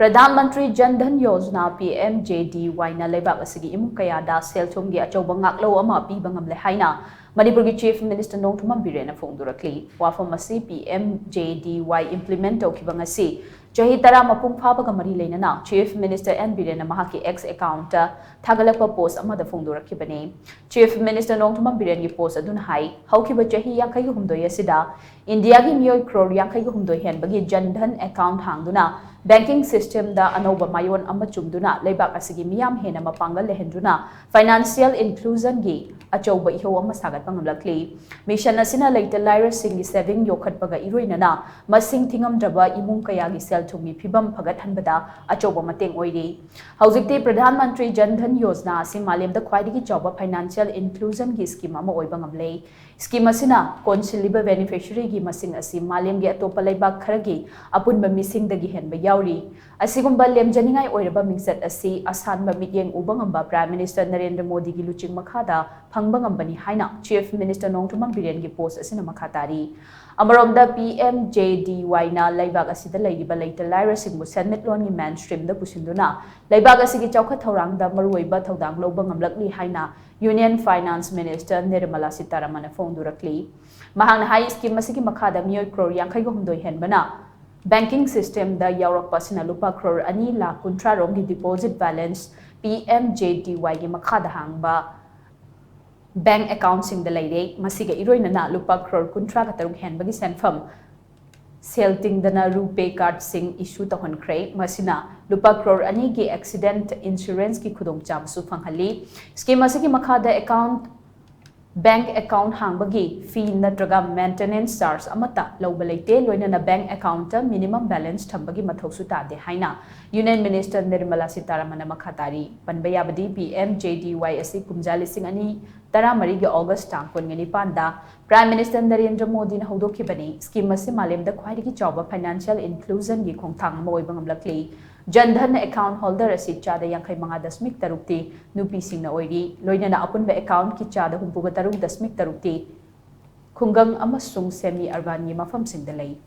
Pradhan Mantri Dhan Yojna PMJDY na Leibak ASIGI IMUNG KAYADA Shel-Thum gi Achouba Ngaklou ama Piba Ngamle HAINA Manipuri Chief Minister NONGTHOMBAM BIREN PHONGDORAKLI wafam asi PMJDY implement tawkiba ngasi chahi tara mapung phabaga mari leinana Chief Minister N BIREN mahaki X account thagalakpa post amada phongdorakibani Chief Minister NONGTHOMBAM BIREN gi post adun hai haukiba chahi 53 asida India gi miyoi crore 53 henbagi Dhan account hangduna banking system da anoba mayon ama chumduna Leibak ASIGI miyam hena mapangal lehenduna financial inclusion gi Achouba iho ama sagat pangamlakli mission asina later lyra singi saving yokhatpaga iroinana masing thingamdraba imung kaya gi Shel-Thum mi phibam phagat hanbada Achouba mateng oiri haujikti Pradhan Mantri Dhan Yojna asi malemda khwaidigi chawba financial inclusion gi scheme ama oiba ngamle scheme asina konsiliba beneficiary gi masing asi malem gi atopa Leibak kharagi apunba mising dagi henba yauri asigumba lemjaningai oiraba mingsat asi asanba mityeng uba ngamba Prime Minister Narendra Modi gi luching makhada phangba ngambani haina Chief Minister NONGTHOMBAM BIREN gi post asina makhatari amaromda PMJDY na Leibak asida leiriba later lyra singbu senmitlon gi mainstream da pusinduna Leibak asigi chawkha thorangda maruoiba thodang loba ngamlakli haina Union Finance Minister Nirmala Sitaramana phongdorakli mahang hai scheme asigi makhada miyoi crore 53 henbana banking system da Europe pasina lupa crore 2 lakh 13 rom gi deposit balance PMJDY gi makhada hangba bank account sing da leire masiga iroinana lupa crore 13 henbagi senfam selting dana rupe card sing issue to honkhre masina lupa crore 2 gi accident insurance ki khudong cham su phanghali scheme asigi makhada account bank account hangbagi fee natraga maintenance charge amata lobalaite loinana bank account minimum balance thambagi mathausu tade haina Union Minister Nirmala Sitaramana makhatari panbayabadi PMJDY asi kumjali sing ani taramari gi August tang kongani panda Prime Minister Narendra Modi na hodokibani scheme asi malemda khwaidigi chawba financial inclusion gi khongthang moibang amlakli Dhan account holder asi chada 55.3 nupi singna oiri loinana apunba account ki chada 63.3 khungang amasung semi urban gi mafam singda lei